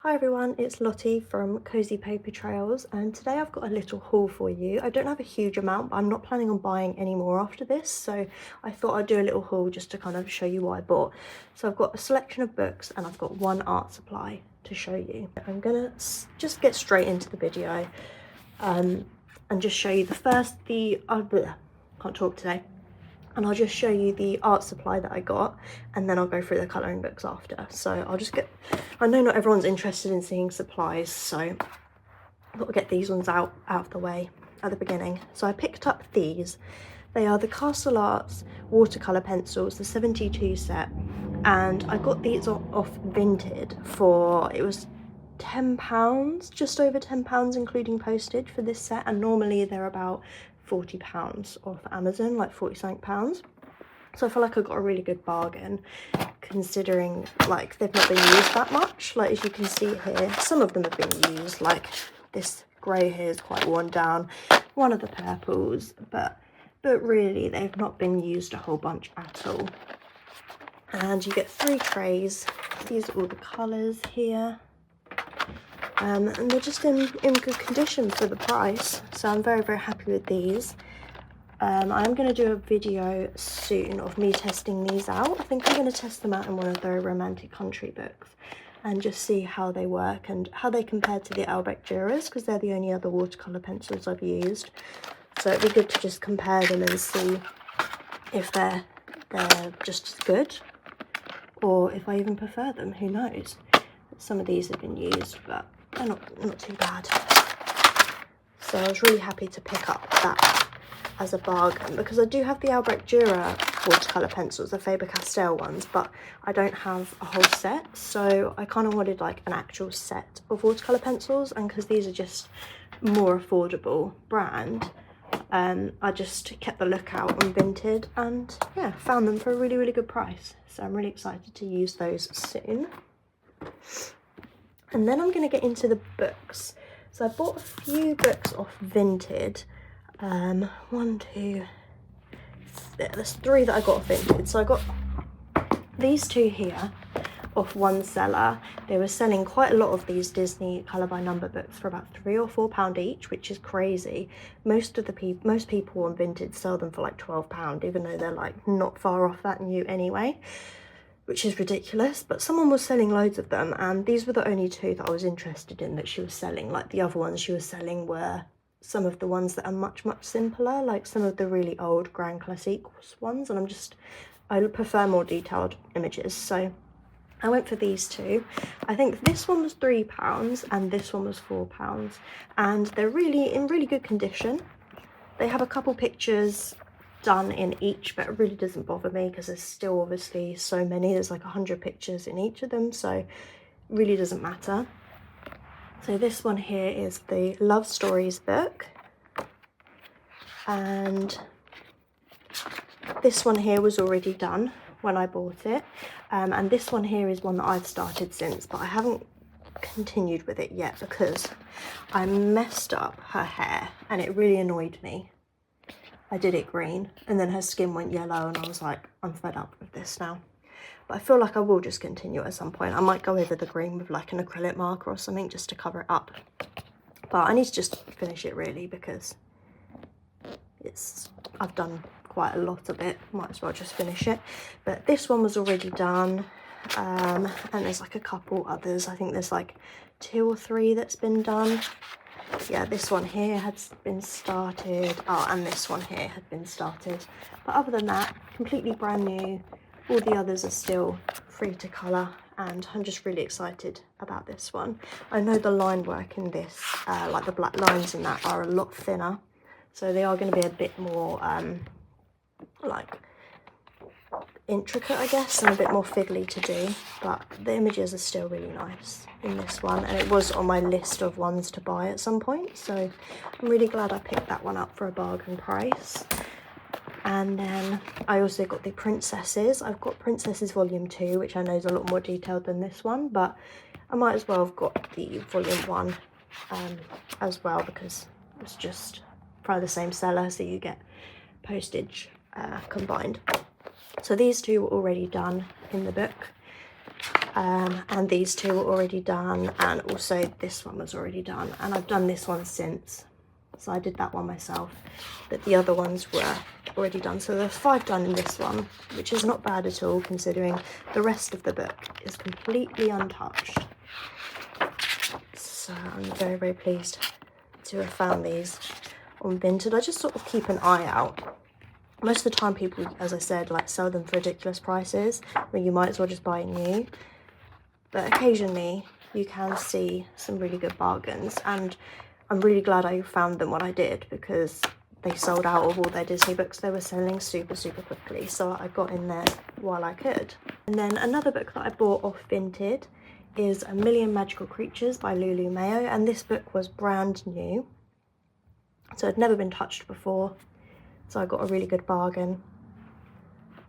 Hi everyone, it's Lottie from Cozy Paper Trails, and today I've got a little haul for you. I don't have a huge amount, but I'm not planning on buying any more after this, so I thought I'd do a little haul just to kind of show you what I bought. So I've got a selection of books and I've got one art supply to show you. I'm gonna just get straight into the video and just show you can't talk today. And I'll just show you the art supply that I got, and then I'll go through the colouring books after. So I know not everyone's interested in seeing supplies, so I've got to get these ones out of the way at the beginning. So I picked up these. They are the Castle Arts watercolour pencils, the 72 set, and I got these off Vinted for, it was £10, just over £10 including postage for this set, and normally they're about £40 off Amazon, like 40-something pounds. So I feel like I got a really good bargain, considering like they've not been used that much. Like, as you can see here, some of them have been used, like this grey here is quite worn down, one of the purples, but really they've not been used a whole bunch at all. And you get 3 trays. These are all the colours here. And they're just in good condition for the price, so I'm very happy with these. I'm going to do a video soon of me testing these out. I think I'm going to test them out in one of the romantic country books and just see how they work and how they compare to the Duras, because they're the only other watercolour pencils I've used. So it'd be good to just compare them and see if they're just as good, or if I even prefer them. Who knows? Some of these have been used, but they're not too bad. So I was really happy to pick up that as a bargain, because I do have the Dura watercolour pencils, the Faber-Castell ones, but I don't have a whole set, so I kind of wanted like an actual set of watercolour pencils, and because these are just more affordable brand, I just kept the lookout on Vinted and yeah, found them for a really good price. So I'm really excited to use those soon. And then I'm going to get into the books. So I bought a few books off Vinted. There's 3 that I got off Vinted. So I got these 2 here off one seller. They were selling quite a lot of these Disney colour by number books for about £3 or £4 each, which is crazy. Most people on Vinted sell them for like £12, even though they're like not far off that new anyway, which is ridiculous. But someone was selling loads of them, and these were the only 2 that I was interested in that she was selling. Like, the other ones she was selling were some of the ones that are much simpler, like some of the really old Grand Classiques ones, and I prefer more detailed images, so I went for these 2. I think this one was £3 and this one was £4, and they're really in really good condition. They have a couple pictures done in each, but it really doesn't bother me because there's still obviously so many. There's like 100 pictures in each of them, so it really doesn't matter. So this one here is the Love Stories book, and this one here was already done when I bought it, and this one here is one that I've started since, but I haven't continued with it yet because I messed up her hair and it really annoyed me. I did it green and then her skin went yellow, and I was like, I'm fed up with this now. But I feel like I will just continue at some point. I might go over the green with like an acrylic marker or something just to cover it up. But I need to just finish it really, because I've done quite a lot of it. Might as well just finish it. But this one was already done. And there's like a couple others. I think there's like 2 or 3 that's been done. Yeah, this one here has been started. Oh, and this one here had been started. But other than that, completely brand new. All the others are still free to colour, and I'm just really excited about this one. I know the line work in this, like the black lines in that, are a lot thinner, so they are going to be a bit more like intricate, I guess, and a bit more fiddly to do, but the images are still really nice in this one, and it was on my list of ones to buy at some point, so I'm really glad I picked that one up for a bargain price. And then I also got the Princesses. I've got Princesses Volume 2, which I know is a lot more detailed than this one, but I might as well have got the Volume 1 as well, because it's just by the same seller, so you get postage combined. So these 2 were already done in the book. and these two were already done, and also this one was already done, and I've done this one since, so I did that one myself, but the other ones were already done. So there's 5 done in this one, which is not bad at all considering the rest of the book is completely untouched. So I'm very, very pleased to have found these on Vinted. I just sort of keep an eye out. Most of the time people, as I said, like sell them for ridiculous prices where you might as well just buy it new. But occasionally you can see some really good bargains, and I'm really glad I found them when I did, because they sold out of all their Disney books. They were selling super, super quickly, so I got in there while I could. And then another book that I bought off Vinted is A Million Magical Creatures by Lulu Mayo, and this book was brand new, so it had never been touched before, so I got a really good bargain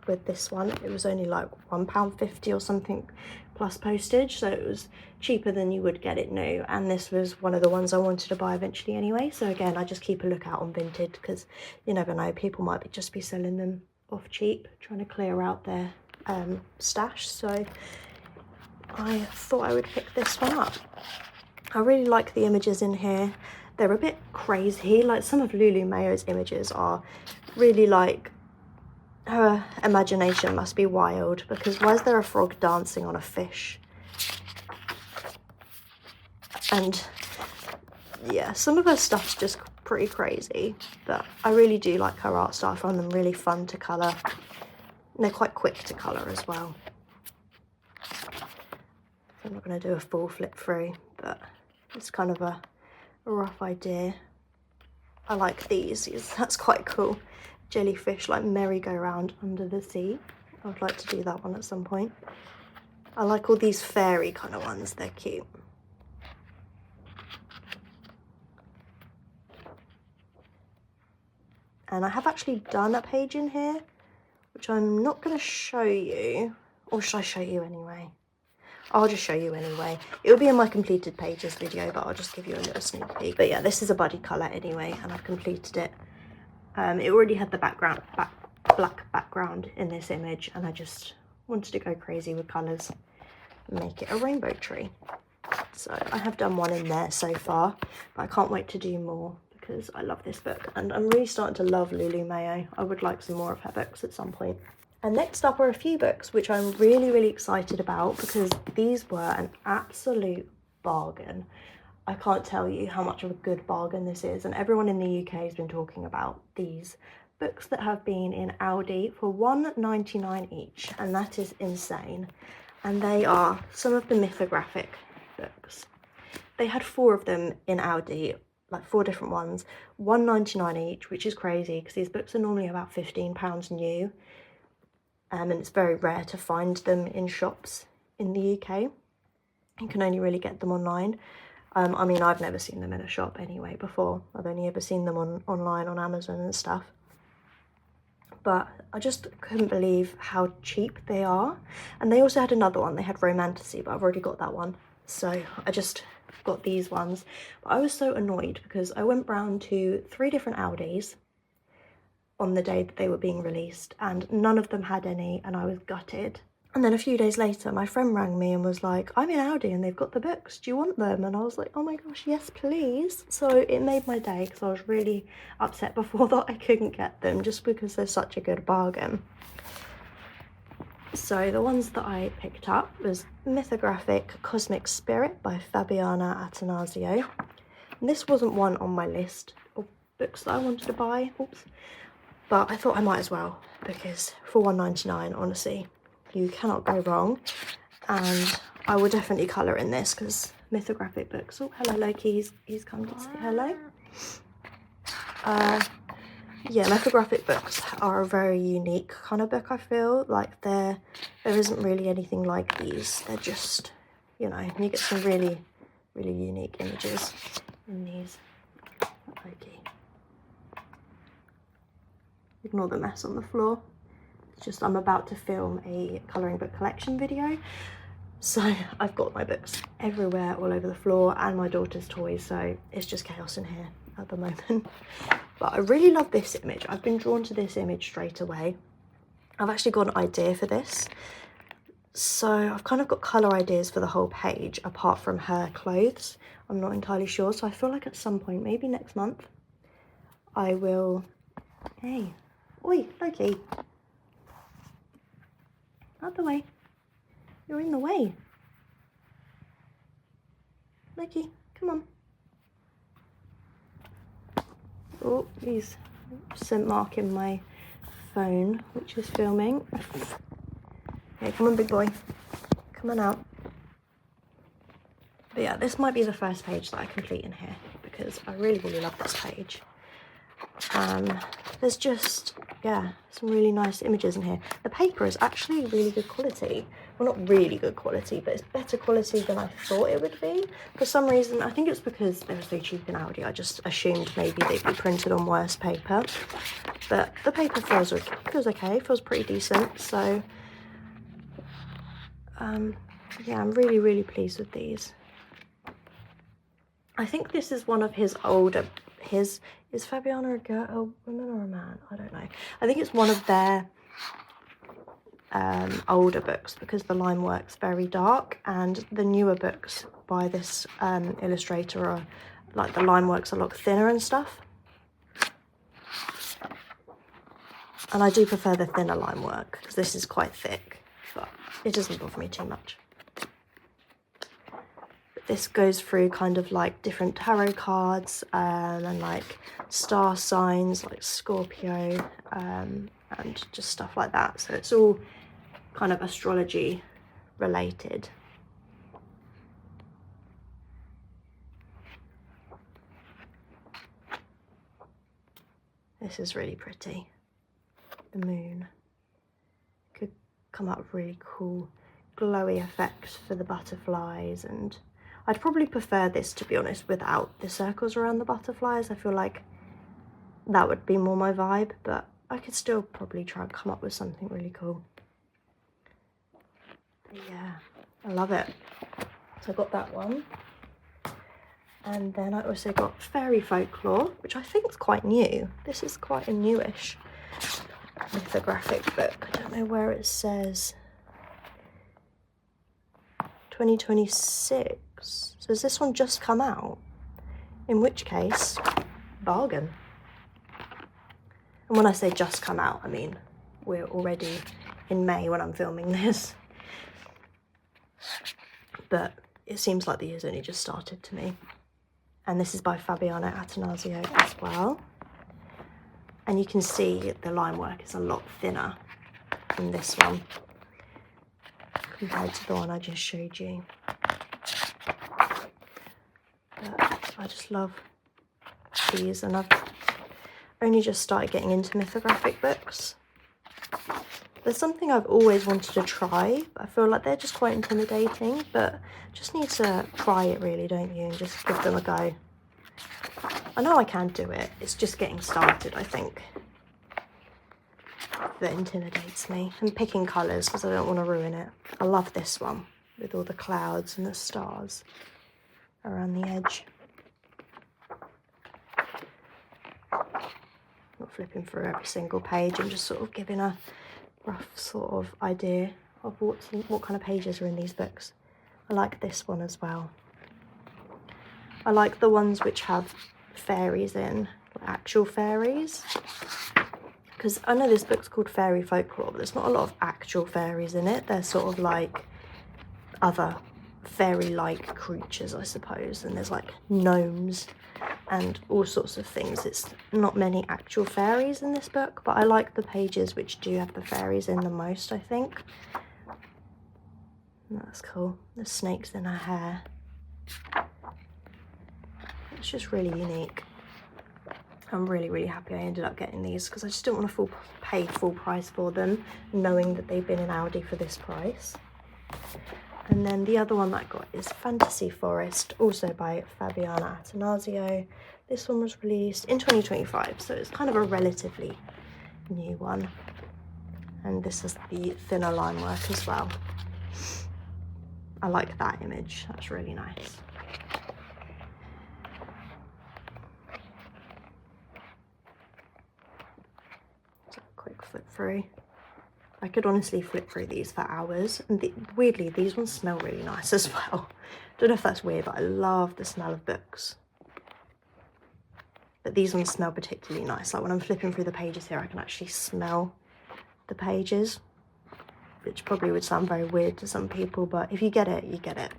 with this one. It was only like £1.50 or something plus postage, so it was cheaper than you would get it new, and this was one of the ones I wanted to buy eventually anyway. So again, I just keep a lookout on Vinted, because you never know, people might just be selling them off cheap, trying to clear out their stash. So I thought I would pick this one up. I really like the images in here. They're a bit crazy, like some of Lulu Mayo's images are really like, her imagination must be wild, because why is there a frog dancing on a fish? And yeah, some of her stuff's just pretty crazy, but I really do like her art style. I find them really fun to colour, and they're quite quick to colour as well. I'm not going to do a full flip through, but it's kind of a rough idea. I like these, that's quite cool. Jellyfish, like merry-go-round under the sea. I would like to do that one at some point. I like all these fairy kind of ones, they're cute. And I have actually done a page in here, which I'm not going to show you, or should I show you anyway? I'll just show you anyway. It'll be in my completed pages video, but I'll just give you a little sneak peek. But yeah, this is a buddy colour anyway, and I've completed it. It already had the black background in this image, and I just wanted to go crazy with colours and make it a rainbow tree. So I have done one in there so far, but I can't wait to do more, because I love this book, and I'm really starting to love Lulu Mayo. I would like some more of her books at some point. And next up are a few books which I'm really, really excited about, because these were an absolute bargain. I can't tell you how much of a good bargain this is, and everyone in the UK has been talking about these books that have been in Aldi for £1.99 each, and that is insane. And they are some of the mythographic books. They had 4 of them in Aldi, like 4 different ones, £1.99 each, which is crazy because these books are normally about £15 new, and it's very rare to find them in shops in the UK. You can only really get them online. I mean, I've never seen them in a shop anyway before. I've only ever seen them online on Amazon and stuff. But I just couldn't believe how cheap they are. And they also had another one. They had Romantasy, but I've already got that one. So I just got these ones. But I was so annoyed because I went round to 3 different Aldis on the day that they were being released, and none of them had any, and I was gutted. And then a few days later, my friend rang me and was like, I'm in Aldi and they've got the books, do you want them? And I was like, oh my gosh, yes, please. So it made my day, because I was really upset before that I couldn't get them, just because they're such a good bargain. So the ones that I picked up was Mythographic Cosmic Spirit by Fabiana Attanasio. And this wasn't one on my list of books that I wanted to buy, but I thought I might as well, because for £1.99, honestly, you cannot go wrong. And I will definitely colour in this, because mythographic books. Oh, hello Loki, he's come to say hello. Yeah, mythographic books are a very unique kind of book, I feel. Like there isn't really anything like these. They're just, you know, you get some really, really unique images in these. Loki. Ignore the mess on the floor. It's just I'm about to film a colouring book collection video, so I've got my books everywhere, all over the floor, and my daughter's toys, so it's just chaos in here at the moment. But I really love this image. I've been drawn to this image straight away. I've actually got an idea for this. So I've kind of got colour ideas for the whole page apart from her clothes. I'm not entirely sure, so I feel like at some point, maybe next month, I will... Hey, oi, Loki. Out the way. You're in the way. Loki, come on. Oh, he's scent marking my phone, which is filming. Okay, come on, big boy. Come on out. But yeah, this might be the first page that I complete in here because I really, really love this page. There's just, yeah, some really nice images in here. The paper is actually really good quality. Well, not really good quality, but it's better quality than I thought it would be. For some reason, I think it's because they were so cheap in Aldi. I just assumed maybe they'd be printed on worse paper. But the paper feels okay, feels pretty decent. So, yeah, I'm really, really pleased with these. I think this is one of his older, is Fabiana a woman or a man? I don't know. I think it's one of their older books because the line work's very dark, and the newer books by this illustrator are like the line work's a lot thinner and stuff. And I do prefer the thinner line work because this is quite thick, but it doesn't bother me too much. This goes through kind of like different tarot cards and like star signs like Scorpio and just stuff like that. So it's all kind of astrology related. This is really pretty. The moon could come up with really cool glowy effects for the butterflies, and I'd probably prefer this, to be honest, without the circles around the butterflies. I feel like that would be more my vibe, but I could still probably try and come up with something really cool. But yeah, I love it. So I got that one. And then I also got Fairy Folklore, which I think is quite new. This is quite a newish mythographic book. I don't know where it says 2026. So has this one just come out? In which case, bargain. And when I say just come out, I mean we're already in May when I'm filming this. But it seems like the year's only just started to me. And this is by Fabiana Attanasio as well. And you can see the line work is a lot thinner in this one compared to the one I just showed you. But I just love these, and I've only just started getting into mythographic books. There's something I've always wanted to try, but I feel like they're just quite intimidating, but just need to try it really, don't you, and just give them a go. I know I can do it, it's just getting started, I think, that intimidates me. And picking colours because I don't want to ruin it. I love this one with all the clouds and the stars around the edge. Not flipping through every single page, I'm just sort of giving a rough sort of idea of what kind of pages are in these books. I like this one as well. I like the ones which have fairies in, actual fairies, because I know this book's called Fairy Folklore, but there's not a lot of actual fairies in it. They're sort of like other fairy-like creatures, I suppose, and there's like gnomes and all sorts of things. It's not many actual fairies in this book, but I like the pages which do have the fairies in the most, I think. That's cool. The snakes in her hair. It's just really unique. I'm really, really happy I ended up getting these because I just didn't want to pay full price for them, knowing that they've been in Aldi for this price. And then the other one that I got is Fantasy Forest, also by Fabiana Attanasio. This one was released in 2025, so it's kind of a relatively new one. And this is the thinner line work as well. I like that image, that's really nice. So quick flip through. I could honestly flip through these for hours. And weirdly, these ones smell really nice as well. Don't know if that's weird, but I love the smell of books. But these ones smell particularly nice. Like when I'm flipping through the pages here, I can actually smell the pages, which probably would sound very weird to some people, but if you get it, you get it.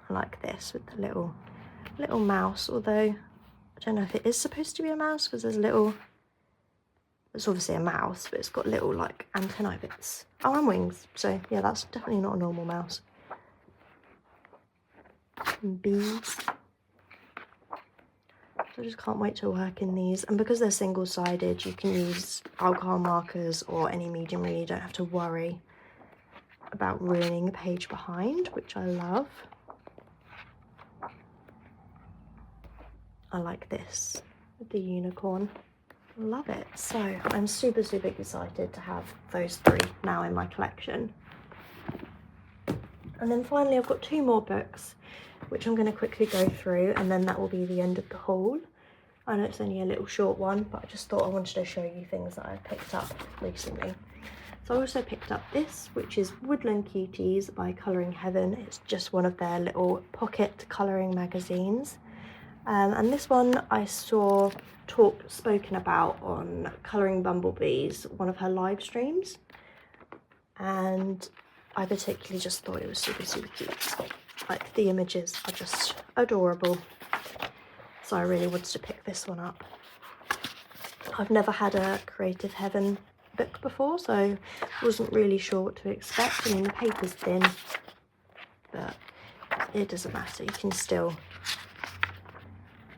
I like this with the little mouse, although I don't know if it is supposed to be a mouse because there's it's obviously a mouse, but it's got little like antennae bits. Oh, and wings. So yeah, that's definitely not a normal mouse. And bees. So I just can't wait to work in these. And because they're single-sided, you can use alcohol markers or any medium really. You don't have to worry about ruining the page behind, which I love. I like this with the unicorn. Love it. So I'm super excited to have those 3 now in my collection. And then finally I've got 2 more books which I'm going to quickly go through, and then that will be the end of the haul. I know it's only a little short one, but I just thought I wanted to show you things that I've picked up recently. So I also picked up this, which is Woodland Cuties by Colouring Heaven. It's just one of their little pocket colouring magazines. And this one I saw spoken about on Colouring Bumblebees, one of her live streams. And I particularly just thought it was super cute. Like the images are just adorable. So I really wanted to pick this one up. I've never had a Creative Heaven book before, so I wasn't really sure what to expect. I mean, the paper's thin, but it doesn't matter. You can still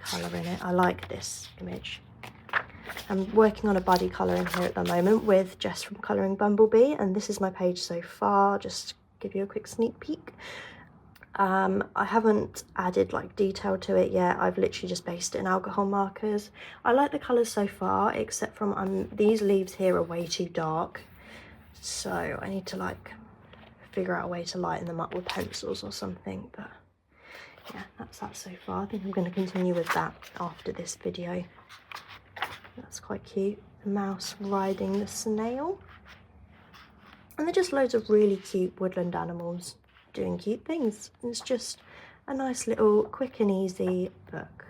colour in it. I like this image. I'm working on a buddy colouring here at the moment with Jess from Colouring Bumblebee, and this is my page so far. Just give you a quick sneak peek. I haven't added like detail to it yet. I've literally just based it in alcohol markers. I like the colours so far, except from these leaves here are way too dark, so I need to like figure out a way to lighten them up with pencils or something. But yeah, that's that so far. I think I'm going to continue with that after this video. That's quite cute. The mouse riding the snail. And they're just loads of really cute woodland animals doing cute things. It's just a nice little quick and easy book.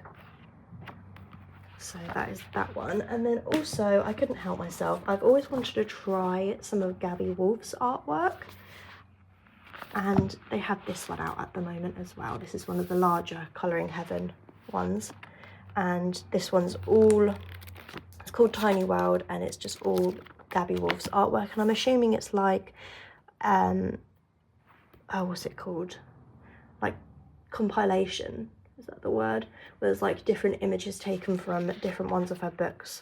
So that is that one. And then also, I couldn't help myself, I've always wanted to try some of Gabi Wolf's artwork, and they have this one out at the moment as well. This is one of the larger Colouring Heaven ones, and this one's it's called Tiny World, and it's just all Gabi Wolf's artwork, and I'm assuming it's like what's it called, like compilation, is that the word, where there's like different images taken from different ones of her books,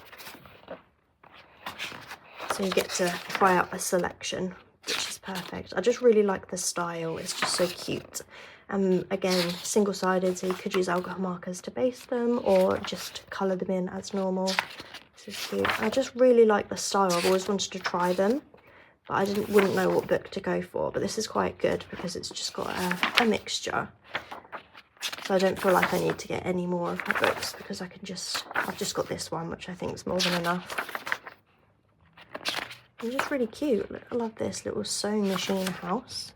so you get to try out a selection, which is perfect. I just really like the style. It's just so cute. Again, single-sided, so you could use alcohol markers to base them or just colour them in as normal. This is cute. I just really like the style. I've always wanted to try them, but I wouldn't know what book to go for. But this is quite good because it's just got a mixture. So I don't feel like I need to get any more of her books because I've just got this one, which I think is more than enough. It's just really cute. Look, I love this little sewing machine house.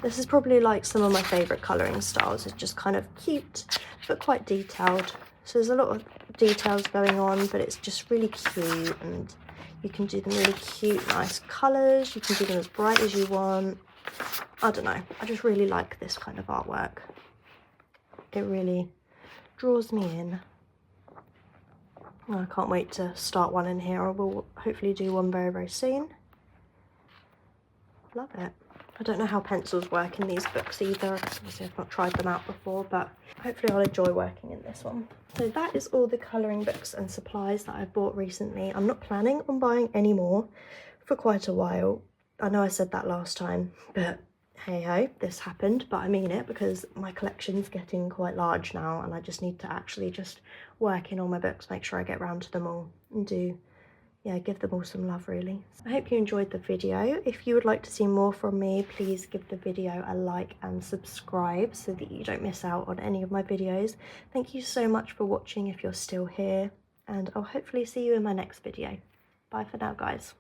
This is probably like some of my favourite colouring styles. It's just kind of cute, but quite detailed. So there's a lot of details going on, but it's just really cute, and you can do them really cute, nice colours. You can do them as bright as you want. I don't know. I just really like this kind of artwork. It really draws me in. I can't wait to start one in here. I will hopefully do one very soon. Love it. I don't know how pencils work in these books either. Obviously I've not tried them out before, but hopefully I'll enjoy working in this one. So that is all the colouring books and supplies that I've bought recently. I'm not planning on buying any more for quite a while. I know I said that last time, but hey ho, this happened, but I mean it, because my collection's getting quite large now, and I just need to actually just work in all my books, make sure I get round to them all, and give them all some love really. I hope you enjoyed the video. If you would like to see more from me, please give the video a like and subscribe so that you don't miss out on any of my videos. Thank you so much for watching if you're still here, and I'll hopefully see you in my next video. Bye for now, guys.